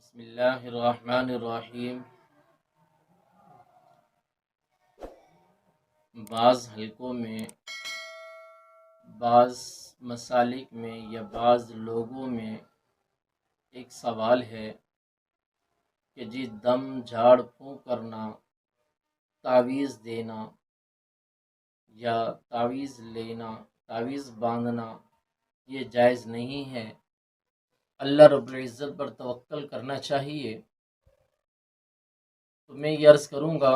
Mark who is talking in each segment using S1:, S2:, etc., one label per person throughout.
S1: بسم اللہ الرحمن الرحیم۔ بعض حلقوں میں، بعض مسالک میں یا بعض لوگوں میں ایک سوال ہے کہ جی دم جھاڑ پھونک کرنا، تعویذ دینا یا تعویذ لینا، تعویذ باندھنا یہ جائز نہیں ہے، اللہ رب العزت پر توکل کرنا چاہیے۔ تو میں یہ عرض کروں گا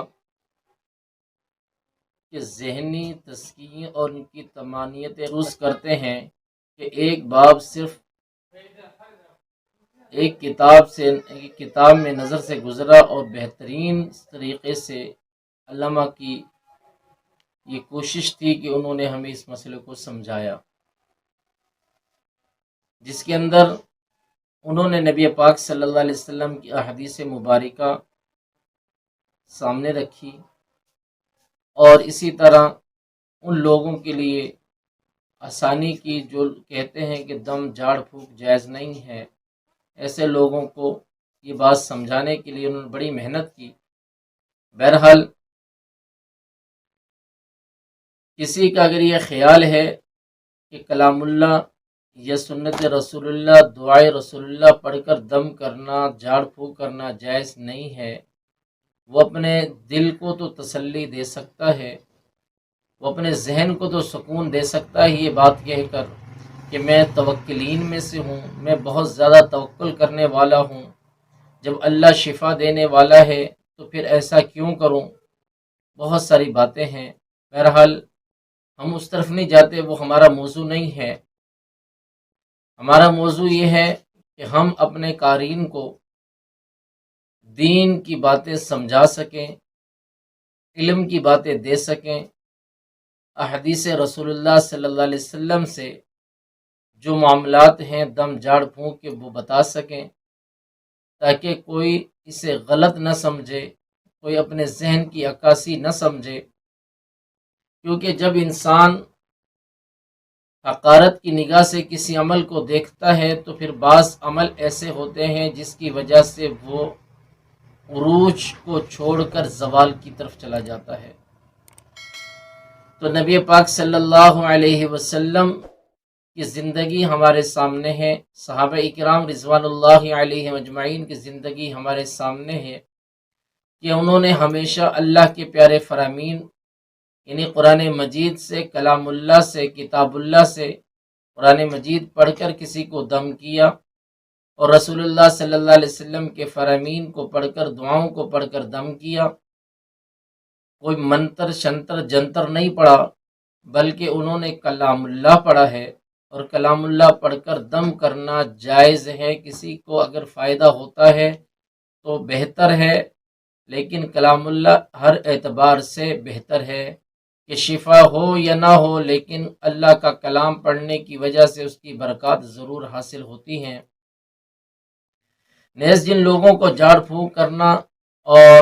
S1: کہ ذہنی تزکیے اور ان کی طمانینت روز کرتے ہیں کہ ایک باب صرف ایک کتاب میں نظر سے گزرا اور بہترین طریقے سے علامہ کی یہ کوشش تھی کہ انہوں نے ہمیں اس مسئلے کو سمجھایا، جس کے اندر انہوں نے نبی پاک صلی اللہ علیہ وسلم کی احادیث مبارکہ سامنے رکھی، اور اسی طرح ان لوگوں کے لیے آسانی کی جو کہتے ہیں کہ دم جھاڑ پھونک جائز نہیں ہے، ایسے لوگوں کو یہ بات سمجھانے کے لیے انہوں نے بڑی محنت کی۔ بہرحال کسی کا اگر یہ خیال ہے کہ کلام اللہ یا سنت رسول اللہ، دعائے رسول اللہ پڑھ کر دم کرنا، جھاڑ پھونک کرنا جائز نہیں ہے، وہ اپنے دل کو تو تسلی دے سکتا ہے، وہ اپنے ذہن کو تو سکون دے سکتا ہے یہ بات کہہ کر کہ میں توکلین میں سے ہوں، میں بہت زیادہ توکل کرنے والا ہوں، جب اللہ شفا دینے والا ہے تو پھر ایسا کیوں کروں۔ بہت ساری باتیں ہیں، بہرحال ہم اس طرف نہیں جاتے، وہ ہمارا موضوع نہیں ہے۔ ہمارا موضوع یہ ہے کہ ہم اپنے قارئین کو دین کی باتیں سمجھا سکیں، علم کی باتیں دے سکیں، احادیث رسول اللہ صلی اللہ علیہ وسلم سے جو معاملات ہیں دم جھاڑ پھونک کے وہ بتا سکیں، تاکہ کوئی اسے غلط نہ سمجھے، کوئی اپنے ذہن کی عکاسی نہ سمجھے، کیونکہ جب انسان حقارت کی نگاہ سے کسی عمل کو دیکھتا ہے تو پھر بعض عمل ایسے ہوتے ہیں جس کی وجہ سے وہ عروج کو چھوڑ کر زوال کی طرف چلا جاتا ہے۔ تو نبی پاک صلی اللہ علیہ وسلم کی زندگی ہمارے سامنے ہے، صحابہ اکرام رضوان اللہ علیہ اجمعین کی زندگی ہمارے سامنے ہے کہ انہوں نے ہمیشہ اللہ کے پیارے فرامین یعنی قرآن مجید سے، کلام اللہ سے، کتاب اللہ سے قرآن مجید پڑھ کر کسی کو دم کیا، اور رسول اللہ صلی اللہ علیہ وسلم کے فرامین کو پڑھ کر، دعاؤں کو پڑھ کر دم کیا۔ کوئی منتر شنتر جنتر نہیں پڑھا، بلکہ انہوں نے کلام اللہ پڑھا ہے، اور کلام اللہ پڑھ کر دم کرنا جائز ہے۔ کسی کو اگر فائدہ ہوتا ہے تو بہتر ہے، لیکن کلام اللہ ہر اعتبار سے بہتر ہے، کہ شفا ہو یا نہ ہو، لیکن اللہ کا کلام پڑھنے کی وجہ سے اس کی برکات ضرور حاصل ہوتی ہیں۔ نیز جن لوگوں کو جھاڑ پھونک کرنا اور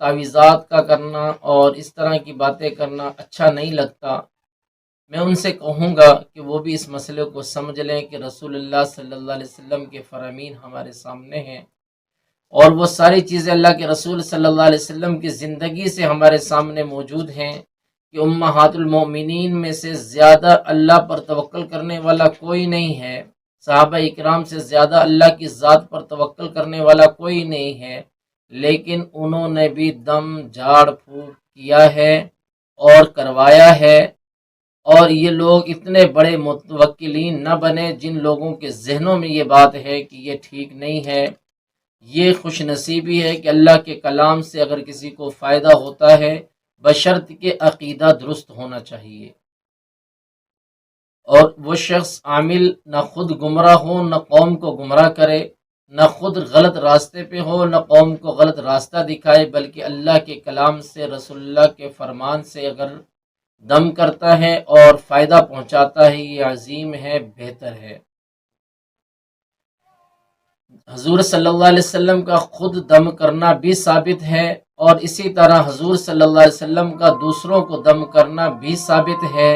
S1: تعویذات کا کرنا اور اس طرح کی باتیں کرنا اچھا نہیں لگتا، میں ان سے کہوں گا کہ وہ بھی اس مسئلے کو سمجھ لیں کہ رسول اللہ صلی اللہ علیہ وسلم کے فرامین ہمارے سامنے ہیں، اور وہ ساری چیزیں اللہ کے رسول صلی اللہ علیہ وسلم کی زندگی سے ہمارے سامنے موجود ہیں کہ امہات المومنین میں سے زیادہ اللہ پر توکل کرنے والا کوئی نہیں ہے، صحابہ اکرام سے زیادہ اللہ کی ذات پر توکل کرنے والا کوئی نہیں ہے، لیکن انہوں نے بھی دم جھاڑ پھونک کیا ہے اور کروایا ہے۔ اور یہ لوگ اتنے بڑے متوکلین نہ بنے جن لوگوں کے ذہنوں میں یہ بات ہے کہ یہ ٹھیک نہیں ہے۔ یہ خوش نصیبی ہے کہ اللہ کے کلام سے اگر کسی کو فائدہ ہوتا ہے، بشرط کہ عقیدہ درست ہونا چاہیے، اور وہ شخص عامل نہ خود گمراہ ہو، نہ قوم کو گمراہ کرے، نہ خود غلط راستے پہ ہو، نہ قوم کو غلط راستہ دکھائے، بلکہ اللہ کے کلام سے، رسول اللہ کے فرمان سے اگر دم کرتا ہے اور فائدہ پہنچاتا ہے، یہ عظیم ہے، بہتر ہے۔ حضور صلی اللہ علیہ وسلم کا خود دم کرنا بھی ثابت ہے، اور اسی طرح حضور صلی اللہ علیہ وسلم کا دوسروں کو دم کرنا بھی ثابت ہے،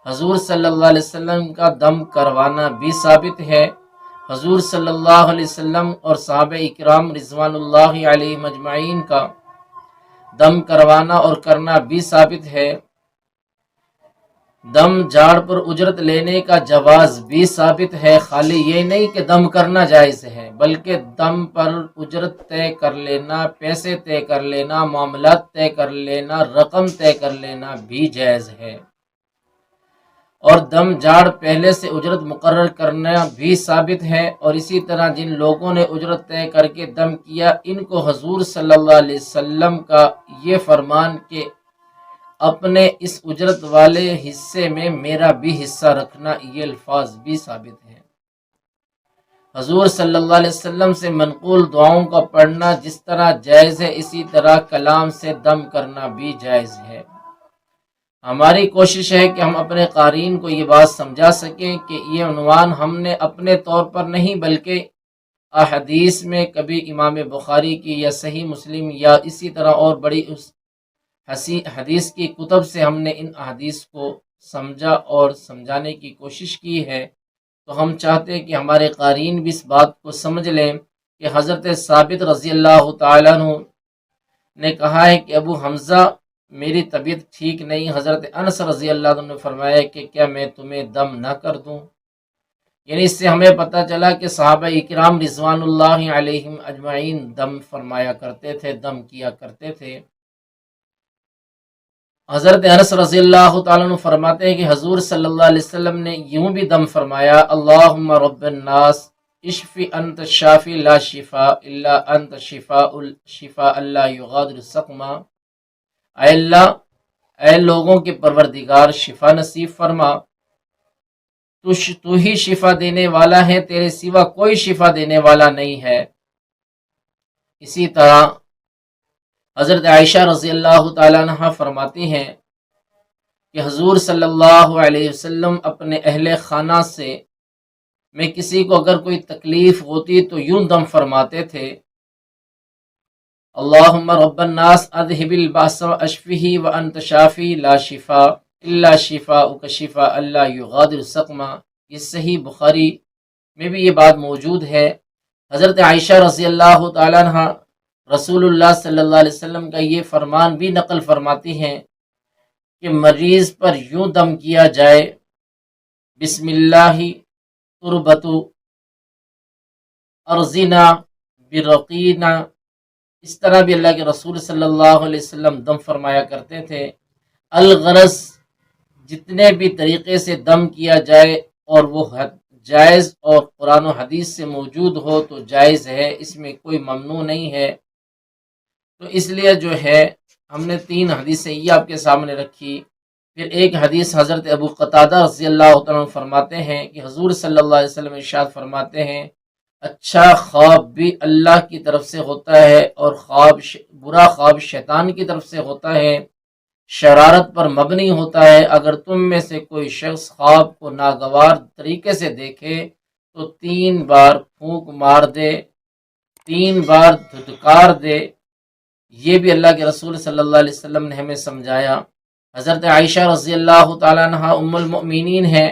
S1: حضور صلی اللہ علیہ وسلم کا دم کروانا بھی ثابت ہے، حضور صلی اللہ علیہ وسلم اور صحابہ اکرام رضوان اللہ علیہ مجمعین کا دم کروانا اور کرنا بھی ثابت ہے۔ دم جھاڑ پر اجرت لینے کا جواز بھی ثابت ہے۔ خالی یہ نہیں کہ دم کرنا جائز ہے، بلکہ دم پر اجرت طے کر لینا، پیسے طے کر لینا، معاملات طے کر لینا، رقم طے کر لینا بھی جائز ہے۔ اور دم جھاڑ پہلے سے اجرت مقرر کرنا بھی ثابت ہے۔ اور اسی طرح جن لوگوں نے اجرت طے کر کے دم کیا، ان کو حضور صلی اللہ علیہ وسلم کا یہ فرمان کہ اپنے اس اجرت والے حصے میں میرا بھی حصہ رکھنا، یہ الفاظ بھی ثابت ہیں۔ حضور صلی اللہ علیہ وسلم سے منقول دعاؤں کا پڑھنا جس طرح جائز ہے، اسی طرح کلام سے دم کرنا بھی جائز ہے۔ ہماری کوشش ہے کہ ہم اپنے قارئین کو یہ بات سمجھا سکیں کہ یہ عنوان ہم نے اپنے طور پر نہیں، بلکہ احادیث میں کبھی امام بخاری کی یا صحیح مسلم یا اسی طرح اور بڑی حدیث کی کتب سے ہم نے ان احادیث کو سمجھا اور سمجھانے کی کوشش کی ہے۔ تو ہم چاہتے ہیں کہ ہمارے قارئین بھی اس بات کو سمجھ لیں کہ حضرت ثابت رضی اللہ تعالیٰ عنہ نے کہا ہے کہ ابو حمزہ میری طبیعت ٹھیک نہیں۔ حضرت انس رضی اللہ عنہ نے فرمایا کہ کیا میں تمہیں دم نہ کر دوں؟ یعنی اس سے ہمیں پتہ چلا کہ صحابہ اکرام رضوان اللہ علیہم اجمعین دم فرمایا کرتے تھے، دم کیا کرتے تھے۔ حضرت انس رضی اللہ تعالیٰ عنہ فرماتے ہیں کہ حضور صلی اللہ علیہ وسلم نے یوں بھی دم فرمایا، اللہم رب الناس اشفی انت الشافی لا شفاء الا انت شفاء لا یغادر سقما۔ اے اللہ، اے لوگوں کے پروردگار، شفا نصیب فرما، تو ہی شفا دینے والا ہے، تیرے سوا کوئی شفا دینے والا نہیں ہے۔ اسی طرح حضرت عائشہ رضی اللہ تعالیٰ عنہ فرماتی ہیں کہ حضور صلی اللہ علیہ وسلم اپنے اہل خانہ سے میں کسی کو اگر کوئی تکلیف ہوتی تو یوں دم فرماتے تھے، اللہم رب الناس اذہب الباس واشفہ وانت شافی لا شفاء الا شفاءک شفاء لا یغادر سقما۔ یہ صحیح بخاری میں بھی یہ بات موجود ہے۔ حضرت عائشہ رضی اللہ تعالیٰ عنہ رسول اللہ صلی اللہ علیہ وسلم کا یہ فرمان بھی نقل فرماتی ہیں کہ مریض پر یوں دم کیا جائے، بسم اللہ تربت ارزنا برقینا۔ اس طرح بھی اللہ کے رسول صلی اللہ علیہ وسلم دم فرمایا کرتے تھے۔ الغرض جتنے بھی طریقے سے دم کیا جائے اور وہ جائز اور قرآن و حدیث سے موجود ہو تو جائز ہے، اس میں کوئی ممنوع نہیں ہے۔ تو اس لیے جو ہے ہم نے 3 حدیثیں یہ آپ کے سامنے رکھی۔ پھر ایک حدیث حضرت ابو قتادہ رضی اللہ عنہ فرماتے ہیں کہ حضور صلی اللہ علیہ وسلم ارشاد فرماتے ہیں، اچھا خواب بھی اللہ کی طرف سے ہوتا ہے اور برا خواب شیطان کی طرف سے ہوتا ہے، شرارت پر مبنی ہوتا ہے۔ اگر تم میں سے کوئی شخص خواب کو ناگوار طریقے سے دیکھے تو 3 بار پھونک مار دے، 3 بار دھتکار دے۔ یہ بھی اللہ کے رسول صلی اللہ علیہ وسلم نے ہمیں سمجھایا۔ حضرت عائشہ رضی اللہ تعالیٰ عنہ ام المؤمنین ہیں،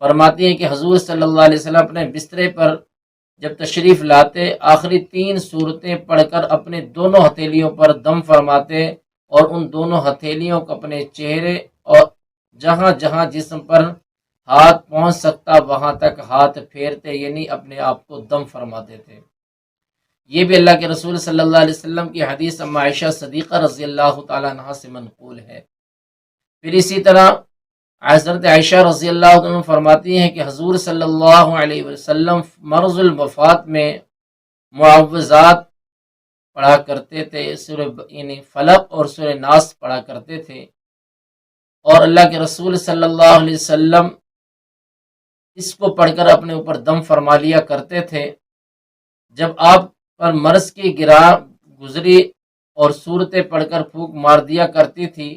S1: فرماتی ہیں کہ حضور صلی اللہ علیہ وسلم اپنے بسترے پر جب تشریف لاتے، آخری 3 سورتیں پڑھ کر اپنے دونوں ہتھیلیوں پر دم فرماتے اور ان دونوں ہتھیلیوں کو اپنے چہرے اور جہاں جہاں جسم پر ہاتھ پہنچ سکتا وہاں تک ہاتھ پھیرتے، یعنی اپنے آپ کو دم فرماتے تھے۔ یہ بھی اللہ کے رسول صلی اللہ علیہ وسلم کی حدیث ام عائشہ صدیقہ رضی اللہ تعالیٰ عنہ سے منقول ہے۔ پھر اسی طرح حضرت عائشہ رضی اللہ عنہ فرماتی ہیں کہ حضور صلی اللہ علیہ وسلم مرض الوفات میں معوذات پڑھا کرتے تھے، سورہ یعنی فلق اور سورہ ناس پڑھا کرتے تھے، اور اللہ کے رسول صلی اللہ علیہ وسلم اس کو پڑھ کر اپنے اوپر دم فرما لیا کرتے تھے۔ جب آپ پر مرض کی گرہ گزری اور صورتیں پڑھ کر پھونک مار دیا کرتی تھی،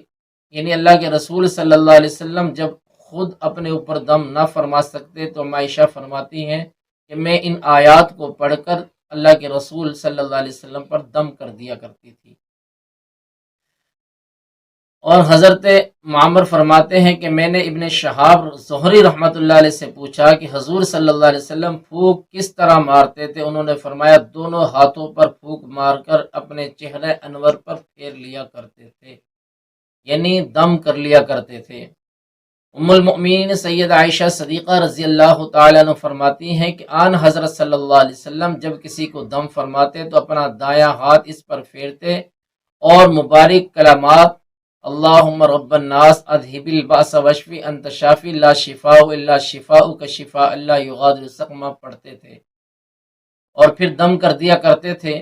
S1: یعنی اللہ کے رسول صلی اللہ علیہ وسلم جب خود اپنے اوپر دم نہ فرما سکتے تو عائشہ فرماتی ہیں کہ میں ان آیات کو پڑھ کر اللہ کے رسول صلی اللہ علیہ وسلم پر دم کر دیا کرتی تھی۔ اور حضرت معمر فرماتے ہیں کہ میں نے ابن شہاب زہری رحمۃ اللہ علیہ سے پوچھا کہ حضور صلی اللہ علیہ وسلم پھونک کس طرح مارتے تھے؟ انہوں نے فرمایا دونوں ہاتھوں پر پھونک مار کر اپنے چہرے انور پر پھیر لیا کرتے تھے، یعنی دم کر لیا کرتے تھے۔ ام المؤمنین سید عائشہ صدیقہ رضی اللہ تعالیٰ عنہ فرماتی ہیں کہ آن حضرت صلی اللہ علیہ وسلم جب کسی کو دم فرماتے تو اپنا دایاں ہاتھ اس پر پھیرتے اور مبارک کلمات اللہم رب الناس اذہب الباس واشفی انت شافی لا شفاء الا شفاءک شفاء لا یغادر سقما پڑھتے تھے اور پھر دم کر دیا کرتے تھے۔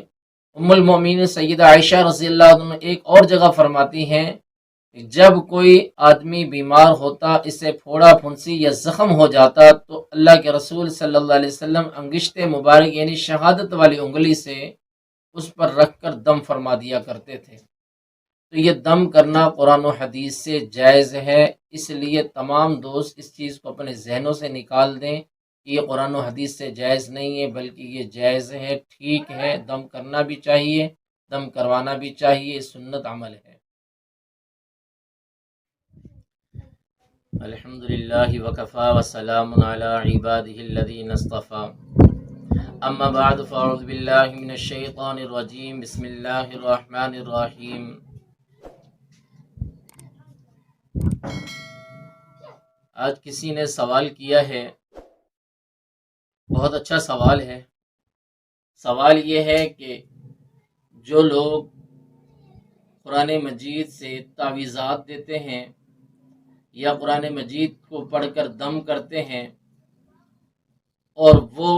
S1: ام المؤمنین سیدہ عائشہ رضی اللہ عنہ ایک اور جگہ فرماتی ہیں جب کوئی آدمی بیمار ہوتا، اسے پھوڑا پھنسی یا زخم ہو جاتا تو اللہ کے رسول صلی اللہ علیہ وسلم انگشت مبارک یعنی شہادت والی انگلی سے اس پر رکھ کر دم فرما دیا کرتے تھے۔ تو یہ دم کرنا قرآن و حدیث سے جائز ہے، اس لیے تمام دوست اس چیز کو اپنے ذہنوں سے نکال دیں کہ یہ قرآن و حدیث سے جائز نہیں ہے، بلکہ یہ جائز ہے، ٹھیک ہے، دم کرنا بھی چاہیے، دم کروانا بھی چاہیے، سنت عمل ہے۔ الحمدللہ وکفا وسلام علی عبادہ الذین اصطفیٰ، اما بعد فاعوذ باللہ من الشیطان الرجیم، بسم اللہ الرحمن الرحیم۔ آج کسی نے سوال کیا ہے، بہت اچھا سوال ہے۔ سوال یہ ہے کہ جو لوگ قرآن مجید سے تعویذات دیتے ہیں یا قرآن مجید کو پڑھ کر دم کرتے ہیں اور وہ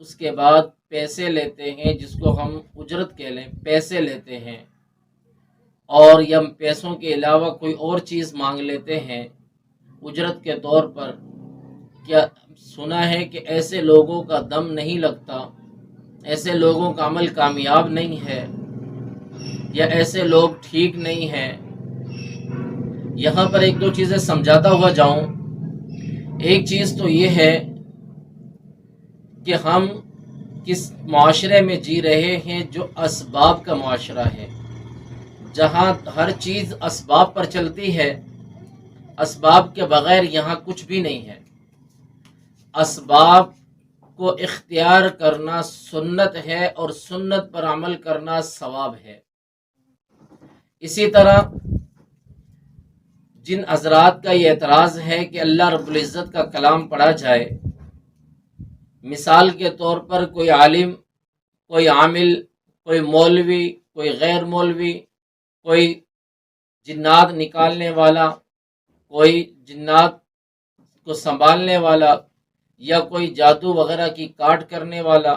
S1: اس کے بعد پیسے لیتے ہیں، جس کو ہم اجرت کہہ لیں، پیسے لیتے ہیں، اور یا پیسوں کے علاوہ کوئی اور چیز مانگ لیتے ہیں اجرت کے طور پر، کیا سنا ہے کہ ایسے لوگوں کا دم نہیں لگتا، ایسے لوگوں کا عمل کامیاب نہیں ہے، یا ایسے لوگ ٹھیک نہیں ہیں؟ یہاں پر ایک دو چیزیں سمجھاتا ہوا جاؤں۔ ایک چیز تو یہ ہے کہ ہم کس معاشرے میں جی رہے ہیں جو اسباب کا معاشرہ ہے، جہاں ہر چیز اسباب پر چلتی ہے، اسباب کے بغیر یہاں کچھ بھی نہیں ہے۔ اسباب کو اختیار کرنا سنت ہے اور سنت پر عمل کرنا ثواب ہے۔ اسی طرح جن حضرات کا یہ اعتراض ہے کہ اللہ رب العزت کا کلام پڑھا جائے، مثال کے طور پر کوئی عالم، کوئی عامل، کوئی مولوی، کوئی غیر مولوی، کوئی جنات نکالنے والا، کوئی جنات کو سنبھالنے والا، یا کوئی جادو وغیرہ کی کاٹ کرنے والا،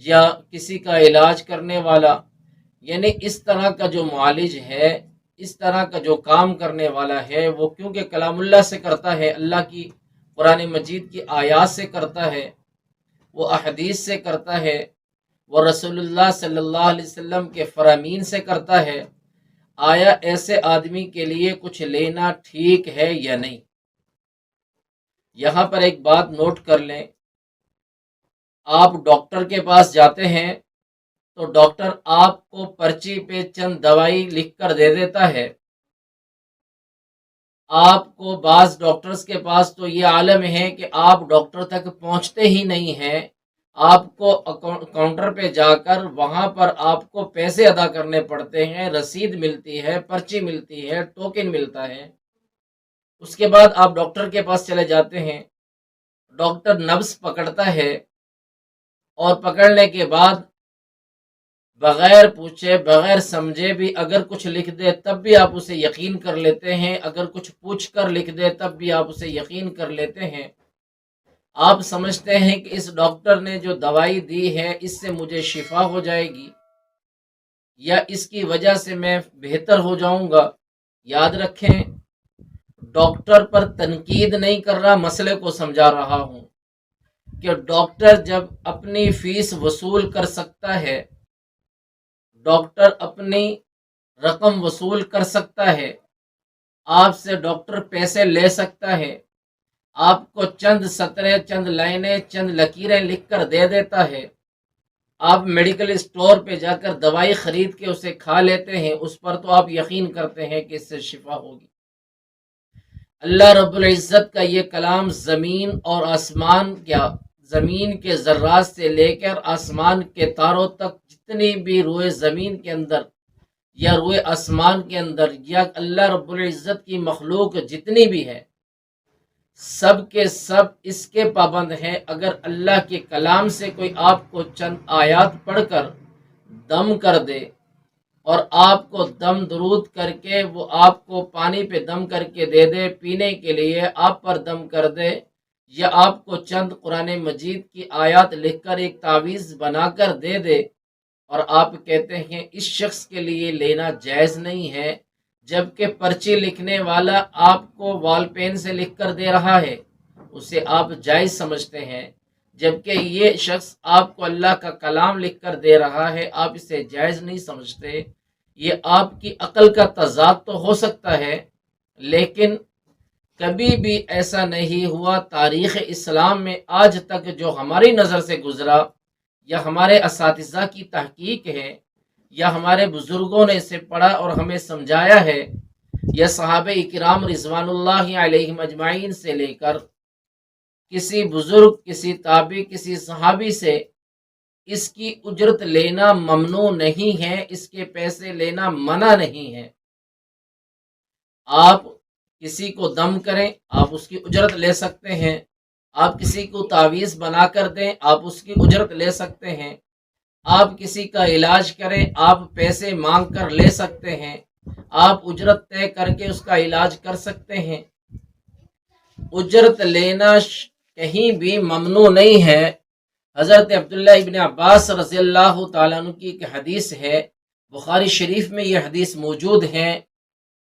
S1: یا کسی کا علاج کرنے والا، یعنی اس طرح کا جو معالج ہے، اس طرح کا جو کام کرنے والا ہے، وہ کیونکہ کلام اللہ سے کرتا ہے، اللہ کی قرآن مجید کی آیات سے کرتا ہے، وہ احادیث سے کرتا ہے، وہ رسول اللہ صلی اللہ علیہ وسلم کے فرامین سے کرتا ہے، آیا ایسے آدمی کے لیے کچھ لینا ٹھیک ہے یا نہیں؟ یہاں پر ایک بات نوٹ کر لیں، آپ ڈاکٹر کے پاس جاتے ہیں تو ڈاکٹر آپ کو پرچی پہ چند دوائی لکھ کر دے دیتا ہے۔ آپ کو بعض ڈاکٹرز کے پاس تو یہ عالم ہے کہ آپ ڈاکٹر تک پہنچتے ہی نہیں ہیں، آپ کو کاؤنٹر پہ جا کر وہاں پر آپ کو پیسے ادا کرنے پڑتے ہیں، رسید ملتی ہے، پرچی ملتی ہے، ٹوکن ملتا ہے۔ اس کے بعد آپ ڈاکٹر کے پاس چلے جاتے ہیں، ڈاکٹر نبض پکڑتا ہے، اور پکڑنے کے بعد بغیر پوچھے بغیر سمجھے بھی اگر کچھ لکھ دے تب بھی آپ اسے یقین کر لیتے ہیں، اگر کچھ پوچھ کر لکھ دے تب بھی آپ اسے یقین کر لیتے ہیں۔ آپ سمجھتے ہیں کہ اس ڈاکٹر نے جو دوائی دی ہے اس سے مجھے شفا ہو جائے گی، یا اس کی وجہ سے میں بہتر ہو جاؤں گا۔ یاد رکھیں، ڈاکٹر پر تنقید نہیں کر رہا، مسئلے کو سمجھا رہا ہوں کہ ڈاکٹر جب اپنی فیس وصول کر سکتا ہے، ڈاکٹر اپنی رقم وصول کر سکتا ہے، آپ سے ڈاکٹر پیسے لے سکتا ہے، آپ کو چند سطریں، چند لائنیں، چند لکیریں لکھ کر دے دیتا ہے، آپ میڈیکل اسٹور پہ جا کر دوائی خرید کے اسے کھا لیتے ہیں، اس پر تو آپ یقین کرتے ہیں کہ اس سے شفا ہوگی۔ اللہ رب العزت کا یہ کلام زمین اور آسمان، کیا زمین کے ذرات سے لے کر آسمان کے تاروں تک جتنی بھی روئے زمین کے اندر یا روئے آسمان کے اندر یا اللہ رب العزت کی مخلوق جتنی بھی ہے، سب کے سب اس کے پابند ہیں۔ اگر اللہ کے کلام سے کوئی آپ کو چند آیات پڑھ کر دم کر دے، اور آپ کو دم درود کر کے وہ آپ کو پانی پہ دم کر کے دے دے پینے کے لیے، آپ پر دم کر دے، یا آپ کو چند قرآن مجید کی آیات لکھ کر ایک تعویذ بنا کر دے دے، اور آپ کہتے ہیں اس شخص کے لیے لینا جائز نہیں ہے، جبکہ پرچی لکھنے والا آپ کو وال پین سے لکھ کر دے رہا ہے، اسے آپ جائز سمجھتے ہیں، جبکہ یہ شخص آپ کو اللہ کا کلام لکھ کر دے رہا ہے، آپ اسے جائز نہیں سمجھتے۔ یہ آپ کی عقل کا تضاد تو ہو سکتا ہے، لیکن کبھی بھی ایسا نہیں ہوا تاریخ اسلام میں آج تک جو ہماری نظر سے گزرا، یا ہمارے اساتذہ کی تحقیق ہے، یا ہمارے بزرگوں نے اسے پڑھا اور ہمیں سمجھایا ہے، یا صحابہ اکرام رضوان اللہ علیہم اجمعین سے لے کر کسی بزرگ، کسی تابعی، کسی صحابی سے اس کی اجرت لینا ممنوع نہیں ہے، اس کے پیسے لینا منع نہیں ہے۔ آپ کسی کو دم کریں، آپ اس کی اجرت لے سکتے ہیں، آپ کسی کو تعویذ بنا کر دیں، آپ اس کی اجرت لے سکتے ہیں، آپ کسی کا علاج کریں، آپ پیسے مانگ کر لے سکتے ہیں، آپ اجرت طے کر کے اس کا علاج کر سکتے ہیں۔ اجرت لینا کہیں بھی ممنوع نہیں ہے۔ حضرت عبداللہ ابن عباس رضی اللہ تعالیٰ عنہ کی ایک حدیث ہے، بخاری شریف میں یہ حدیث موجود ہے۔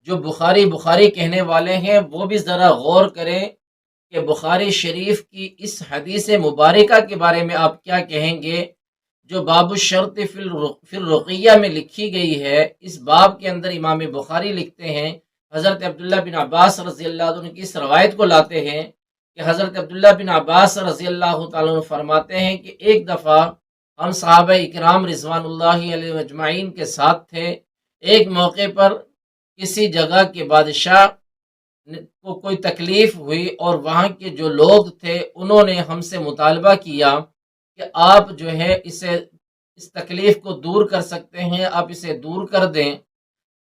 S1: جو بخاری کہنے والے ہیں وہ بھی ذرا غور کریں کہ بخاری شریف کی اس حدیث مبارکہ کے بارے میں آپ کیا کہیں گے، جو باب الشرط فی الرقیہ میں لکھی گئی ہے۔ اس باب کے اندر امام بخاری لکھتے ہیں، حضرت عبداللہ بن عباس رضی اللہ عنہ کی اس روایت کو لاتے ہیں کہ حضرت عبداللہ بن عباس رضی اللہ تعالیٰ عنہ فرماتے ہیں کہ ایک دفعہ ہم صحابہ اکرام رضوان اللہ علیہ اجمعین کے ساتھ تھے۔ ایک موقع پر کسی جگہ کے بادشاہ کو کوئی تکلیف ہوئی، اور وہاں کے جو لوگ تھے انہوں نے ہم سے مطالبہ کیا کہ آپ جو ہے اس تکلیف کو دور کر سکتے ہیں، آپ اسے دور کر دیں۔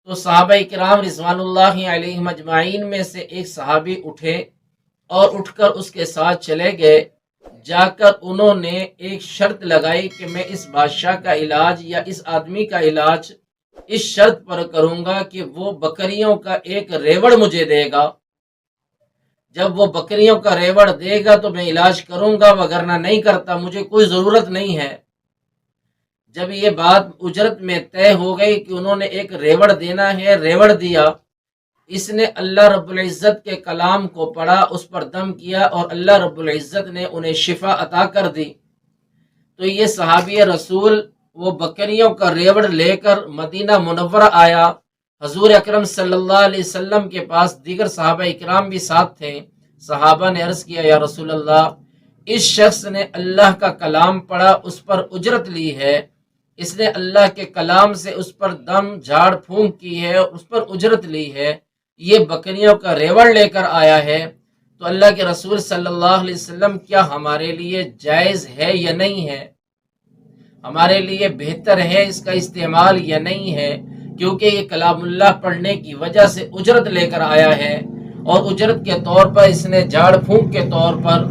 S1: تو صحابہ کرام رضوان اللہ علیہ مجمعین میں سے ایک صحابی اٹھے اور اٹھ کر اس کے ساتھ چلے گئے۔ جا کر انہوں نے ایک شرط لگائی کہ میں اس بادشاہ کا علاج یا اس آدمی کا علاج اس شرط پر کروں گا کہ وہ بکریوں کا ایک ریوڑ مجھے دے گا۔ جب وہ بکریوں کا ریوڑ دے گا تو میں علاج کروں گا، وگرنہ نہیں کرتا، مجھے کوئی ضرورت نہیں ہے۔ جب یہ بات اجرت میں طے ہو گئی کہ انہوں نے ایک ریوڑ دینا ہے، ریوڑ دیا، اس نے اللہ رب العزت کے کلام کو پڑھا، اس پر دم کیا، اور اللہ رب العزت نے انہیں شفا عطا کر دی۔ تو یہ صحابی رسول وہ بکریوں کا ریوڑ لے کر مدینہ منورہ آیا۔ حضور اکرم صلی اللہ علیہ وسلم کے پاس دیگر صحابہ اکرام بھی ساتھ تھے۔ صحابہ نے عرض کیا، یا رسول اللہ، اس شخص نے اللہ کا کلام پڑھا، اس پر اجرت لی ہے، اس نے اللہ کے کلام سے اس پر دم جھاڑ پھونک کی ہے، اس پر اجرت لی ہے، یہ بکریوں کا ریوڑ لے کر آیا ہے، تو اللہ کے رسول صلی اللہ علیہ وسلم کیا ہمارے لیے جائز ہے یا نہیں ہے؟ ہمارے لیے بہتر ہے اس کا استعمال یا نہیں ہے؟ کیونکہ یہ کلام اللہ پڑھنے کی وجہ سے اجرت لے کر آیا ہے، اور اجرت کے طور پر اس نے جھاڑ پھونک کے طور پر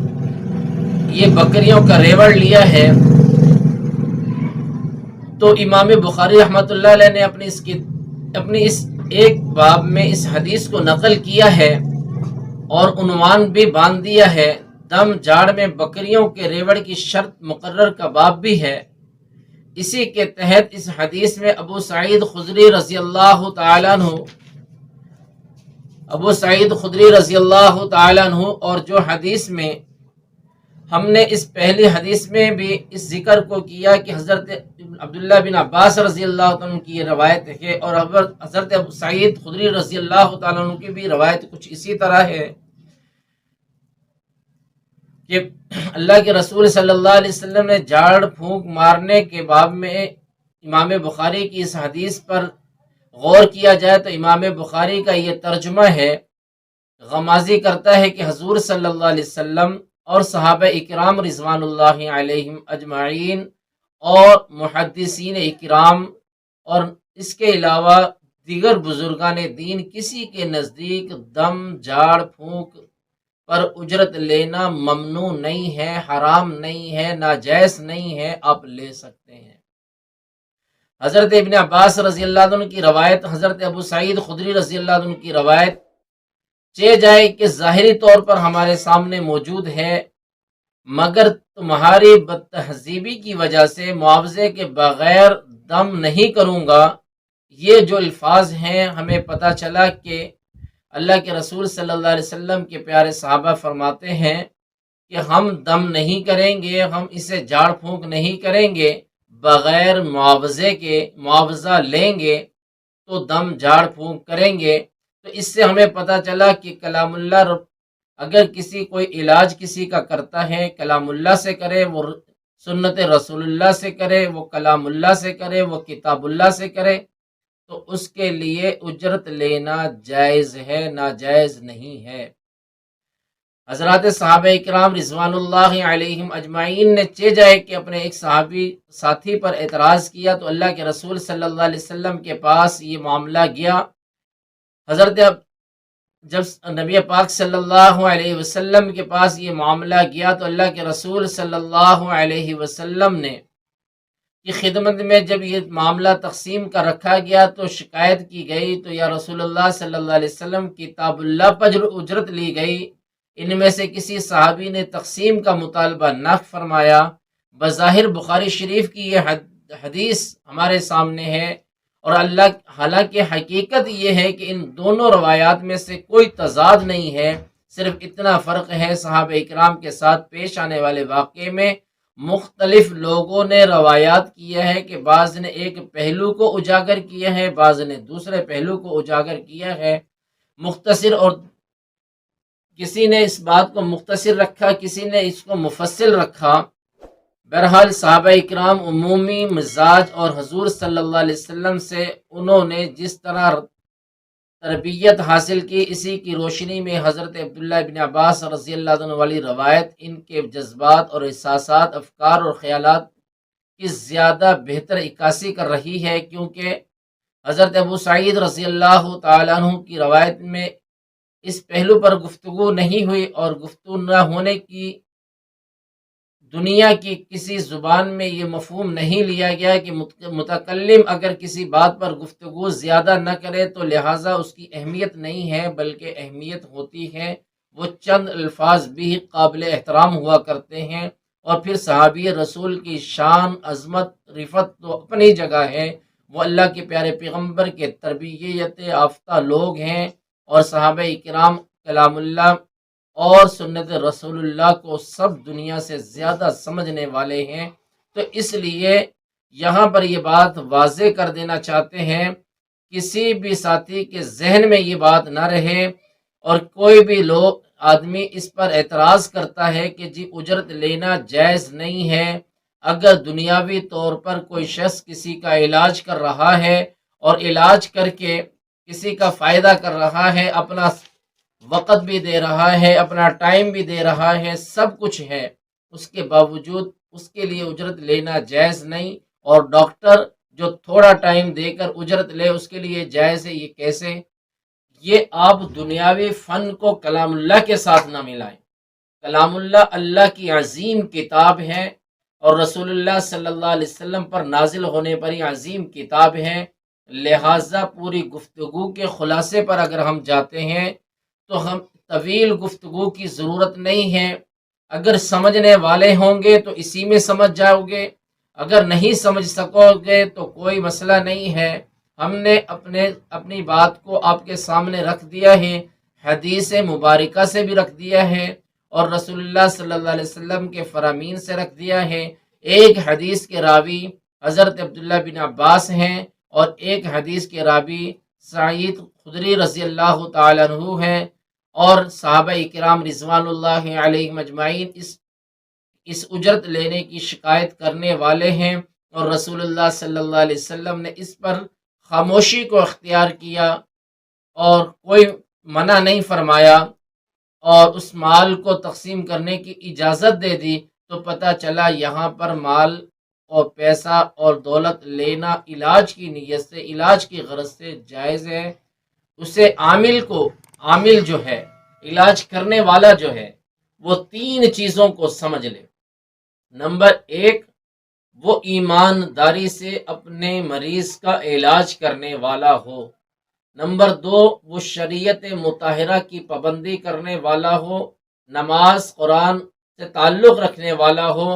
S1: یہ بکریوں کا ریوڑ لیا ہے۔ تو امام بخاری رحمۃ اللہ علیہ نے اپنی اس ایک باب میں اس حدیث کو نقل کیا ہے، اور عنوان بھی باندھ دیا ہے، دم جھاڑ میں بکریوں کے ریوڑ کی شرط مقرر کا باب بھی ہے۔ اسی کے تحت اس حدیث میں ابو سعید خدری رضی اللہ تعالیٰ عنہ اور جو حدیث میں ہم نے اس پہلی حدیث میں بھی اس ذکر کو کیا کہ حضرت عبداللہ بن عباس رضی اللہ عنہ کی یہ روایت ہے، اور حضرت ابو سعید خدری رضی اللہ تعالیٰ عنہ کی بھی روایت کچھ اسی طرح ہے کہ اللہ کے رسول صلی اللہ علیہ وسلم نے جھاڑ پھونک مارنے کے باب میں امام بخاری کی اس حدیث پر غور کیا جائے تو امام بخاری کا یہ ترجمہ ہے، غمازی کرتا ہے کہ حضور صلی اللہ علیہ وسلم اور صحابہ اکرام رضوان اللہ علیہم اجمعین اور محدثین اکرام اور اس کے علاوہ دیگر بزرگان دین کسی کے نزدیک دم جھاڑ پھونک پر اجرت لینا ممنوع نہیں ہے، حرام نہیں ہے، ناجائز نہیں ہے، آپ لے سکتے ہیں۔ حضرت ابن عباس رضی اللہ عنہ کی روایت، حضرت ابو سعید خدری رضی اللہ عنہ کی روایت جائے کہ ظاہری طور پر ہمارے سامنے موجود ہے، مگر تمہاری بد تہذیبی کی وجہ سے معاوضے کے بغیر دم نہیں کروں گا، یہ جو الفاظ ہیں ہمیں پتہ چلا کہ اللہ کے رسول صلی اللہ علیہ وسلم کے پیارے صحابہ فرماتے ہیں کہ ہم دم نہیں کریں گے، ہم اسے جھاڑ پھونک نہیں کریں گے، بغیر معاوضے کے معاوضہ لیں گے تو دم جھاڑ پھونک کریں گے۔ تو اس سے ہمیں پتہ چلا کہ کلام اللہ اگر کوئی علاج کسی کا کرتا ہے، کلام اللہ سے کرے، وہ سنت رسول اللہ سے کرے، وہ کلام اللہ سے کرے، وہ کتاب اللہ سے کرے، تو اس کے لیے اجرت لینا جائز ہے، ناجائز نہیں ہے۔ حضرات صحابہ اکرام رضوان اللہ علیہم اجمعین نے جائے کہ اپنے ایک صحابی ساتھی پر اعتراض کیا تو اللہ کے رسول صلی اللہ علیہ وسلم کے پاس یہ معاملہ گیا۔ حضرت جب نبی پاک صلی اللہ علیہ وسلم کے پاس یہ معاملہ گیا تو اللہ کے رسول صلی اللہ علیہ وسلم نے کی خدمت میں جب یہ معاملہ تقسیم کا رکھا گیا تو شکایت کی گئی تو یا رسول اللہ صلی اللہ علیہ وسلم کتاب اللہ پر اجرت لی گئی، ان میں سے کسی صحابی نے تقسیم کا مطالبہ نہ فرمایا۔ بظاہر بخاری شریف کی یہ حدیث ہمارے سامنے ہے، اور حالانکہ حقیقت یہ ہے کہ ان دونوں روایات میں سے کوئی تضاد نہیں ہے، صرف اتنا فرق ہے صحابہ اکرام کے ساتھ پیش آنے والے واقعے میں مختلف لوگوں نے روایات کیا ہے کہ بعض نے ایک پہلو کو اجاگر کیا ہے، بعض نے دوسرے پہلو کو اجاگر کیا ہے، مختصر، اور کسی نے اس بات کو مختصر رکھا، کسی نے اس کو مفصل رکھا۔ بہرحال صحابہ اکرام عمومی مزاج اور حضور صلی اللہ علیہ وسلم سے انہوں نے جس طرح تربیت حاصل کی، اسی کی روشنی میں حضرت عبداللہ بن عباس رضی اللہ عنہ والی روایت ان کے جذبات اور احساسات، افکار اور خیالات کی زیادہ بہتر عکاسی کر رہی ہے، کیونکہ حضرت ابو سعید رضی اللہ تعالیٰ عنہ کی روایت میں اس پہلو پر گفتگو نہیں ہوئی، اور گفتگو نہ ہونے کی دنیا کی کسی زبان میں یہ مفہوم نہیں لیا گیا کہ متکلم اگر کسی بات پر گفتگو زیادہ نہ کرے تو لہٰذا اس کی اہمیت نہیں ہے، بلکہ اہمیت ہوتی ہے وہ چند الفاظ بھی قابل احترام ہوا کرتے ہیں۔ اور پھر صحابی رسول کی شان، عظمت، رفت تو اپنی جگہ ہے، وہ اللہ کے پیارے پیغمبر کے تربیت یافتہ لوگ ہیں، اور صحابہ کرام کلام اللہ اور سنت رسول اللہ کو سب دنیا سے زیادہ سمجھنے والے ہیں۔ تو اس لیے یہاں پر یہ بات واضح کر دینا چاہتے ہیں، کسی بھی ساتھی کے ذہن میں یہ بات نہ رہے، اور کوئی بھی آدمی اس پر اعتراض کرتا ہے کہ جی اجرت لینا جائز نہیں ہے، اگر دنیاوی طور پر کوئی شخص کسی کا علاج کر رہا ہے اور علاج کر کے کسی کا فائدہ کر رہا ہے، اپنا وقت بھی دے رہا ہے، اپنا ٹائم بھی دے رہا ہے، سب کچھ ہے، اس کے باوجود اس کے لیے اجرت لینا جائز نہیں، اور ڈاکٹر جو تھوڑا ٹائم دے کر اجرت لے اس کے لیے جائز ہے، یہ کیسے؟ یہ آپ دنیاوی فن کو کلام اللہ کے ساتھ نہ ملائیں۔ کلام اللہ اللہ کی عظیم کتاب ہے، اور رسول اللہ صلی اللہ علیہ وسلم پر نازل ہونے پر ہی عظیم کتاب ہے، لہٰذا پوری گفتگو کے خلاصے پر اگر ہم جاتے ہیں تو ہم طویل گفتگو کی ضرورت نہیں ہے، اگر سمجھنے والے ہوں گے تو اسی میں سمجھ جاؤ گے، اگر نہیں سمجھ سکو گے تو کوئی مسئلہ نہیں ہے۔ ہم نے اپنی بات کو آپ کے سامنے رکھ دیا ہے، حدیث مبارکہ سے بھی رکھ دیا ہے، اور رسول اللہ صلی اللہ علیہ وسلم کے فرامین سے رکھ دیا ہے۔ ایک حدیث کے راوی حضرت عبداللہ بن عباس ہیں، اور ایک حدیث کے راوی سعید خدری رضی اللہ تعالیٰ عنہ ہیں، اور صحابہ کرام رضوان اللہ علیہم اجمعین اس اس اجرت لینے کی شکایت کرنے والے ہیں، اور رسول اللہ صلی اللہ علیہ وسلم نے اس پر خاموشی کو اختیار کیا اور کوئی منع نہیں فرمایا اور اس مال کو تقسیم کرنے کی اجازت دے دی، تو پتہ چلا یہاں پر مال اور پیسہ اور دولت لینا علاج کی نیت سے، علاج کی غرض سے جائز ہے۔ اسے عامل جو ہے، علاج کرنے والا جو ہے، وہ تین چیزوں کو سمجھ لے۔ نمبر ایک، وہ ایمانداری سے اپنے مریض کا علاج کرنے والا ہو۔ نمبر دو، وہ شریعت مطہرہ کی پابندی کرنے والا ہو، نماز قرآن سے تعلق رکھنے والا ہو،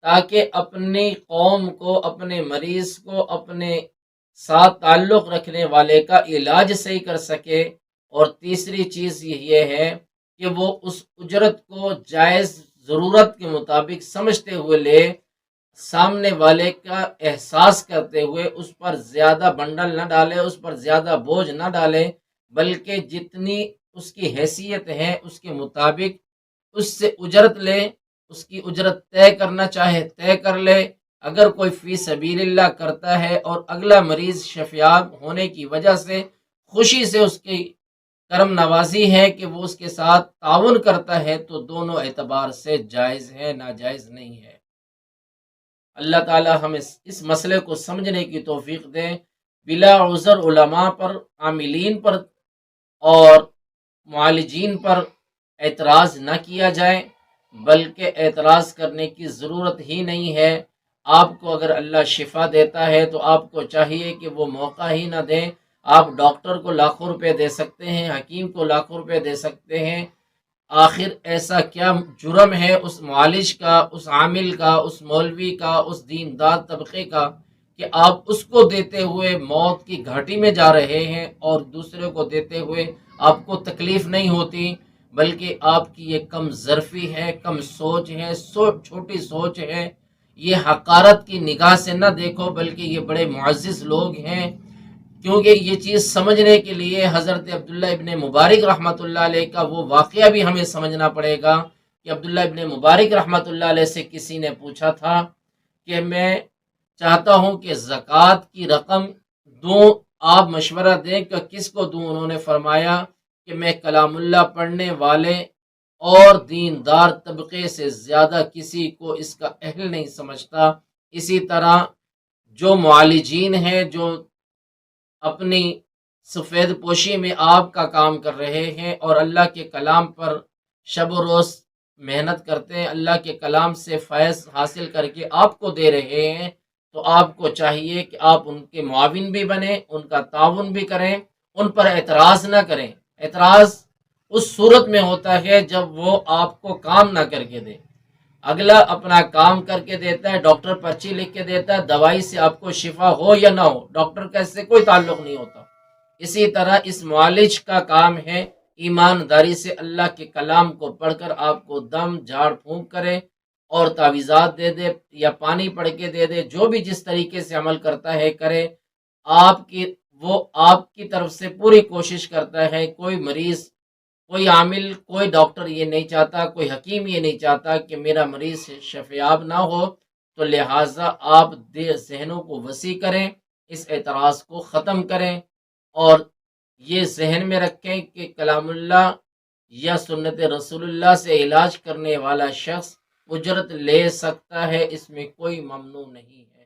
S1: تاکہ اپنی قوم کو، اپنے مریض کو، اپنے ساتھ تعلق رکھنے والے کا علاج صحیح کر سکے۔ اور تیسری چیز یہ ہے کہ وہ اس اجرت کو جائز ضرورت کے مطابق سمجھتے ہوئے لے، سامنے والے کا احساس کرتے ہوئے اس پر زیادہ بنڈل نہ ڈالے، اس پر زیادہ بوجھ نہ ڈالے، بلکہ جتنی اس کی حیثیت ہے اس کے مطابق اس سے اجرت لے، اس کی اجرت طے کرنا چاہے طے کر لے۔ اگر کوئی فی سبیل اللہ کرتا ہے اور اگلا مریض شفیاب ہونے کی وجہ سے خوشی سے اس کی کرم نوازی ہے کہ وہ اس کے ساتھ تعاون کرتا ہے، تو دونوں اعتبار سے جائز ہے، ناجائز نہیں ہے۔ اللہ تعالی ہمیں اس مسئلے کو سمجھنے کی توفیق دے۔ بلا عذر علماء پر، عاملین پر اور معالجین پر اعتراض نہ کیا جائے، بلکہ اعتراض کرنے کی ضرورت ہی نہیں ہے۔ آپ کو اگر اللہ شفا دیتا ہے تو آپ کو چاہیے کہ وہ موقع ہی نہ دیں۔ آپ ڈاکٹر کو لاکھوں روپے دے سکتے ہیں، حکیم کو لاکھوں روپے دے سکتے ہیں، آخر ایسا کیا جرم ہے اس معالج کا، اس عامل کا، اس مولوی کا، اس دیندار طبقے کا، کہ آپ اس کو دیتے ہوئے موت کی گھاٹی میں جا رہے ہیں اور دوسرے کو دیتے ہوئے آپ کو تکلیف نہیں ہوتی؟ بلکہ آپ کی یہ کم ظرفی ہے، کم سوچ ہے، چھوٹی سوچ ہے۔ یہ حقارت کی نگاہ سے نہ دیکھو، بلکہ یہ بڑے معزز لوگ ہیں۔ کیونکہ یہ چیز سمجھنے کے لیے حضرت عبداللہ ابن مبارک رحمۃ اللہ علیہ کا وہ واقعہ بھی ہمیں سمجھنا پڑے گا کہ عبداللہ ابن مبارک رحمۃ اللہ علیہ سے کسی نے پوچھا تھا کہ میں چاہتا ہوں کہ زکوٰۃ کی رقم دوں، آپ مشورہ دیں کہ کس کو دوں۔ انہوں نے فرمایا کہ میں کلام اللہ پڑھنے والے اور دیندار طبقے سے زیادہ کسی کو اس کا اہل نہیں سمجھتا۔ اسی طرح جو معالجین ہیں، جو اپنی سفید پوشی میں آپ کا کام کر رہے ہیں اور اللہ کے کلام پر شب و روز محنت کرتے ہیں، اللہ کے کلام سے فیض حاصل کر کے آپ کو دے رہے ہیں، تو آپ کو چاہیے کہ آپ ان کے معاون بھی بنیں، ان کا تعاون بھی کریں، ان پر اعتراض نہ کریں۔ اعتراض اس صورت میں ہوتا ہے جب وہ آپ کو کام نہ کر کے دے۔ اگلا اپنا کام کر کے دیتا ہے، ڈاکٹر پرچی لکھ کے دیتا ہے، دوائی سے آپ کو شفا ہو یا نہ ہو، ڈاکٹر کا اس سے کوئی تعلق نہیں ہوتا۔ اسی طرح اس معالج کا کام ہے ایمانداری سے اللہ کے کلام کو پڑھ کر آپ کو دم جھاڑ پھونک کرے اور تعویذات دے دے یا پانی پڑھ کے دے دے، جو بھی جس طریقے سے عمل کرتا ہے کرے۔ آپ کی طرف سے پوری کوشش کرتا ہے۔ کوئی مریض، کوئی عامل، کوئی ڈاکٹر یہ نہیں چاہتا، کوئی حکیم یہ نہیں چاہتا کہ میرا مریض شفیاب نہ ہو، تو لہٰذا آپ ذہنوں کو وسیع کریں، اس اعتراض کو ختم کریں اور یہ ذہن میں رکھیں کہ کلام اللہ یا سنت رسول اللہ سے علاج کرنے والا شخص اجرت لے سکتا ہے، اس میں کوئی ممنوع نہیں ہے۔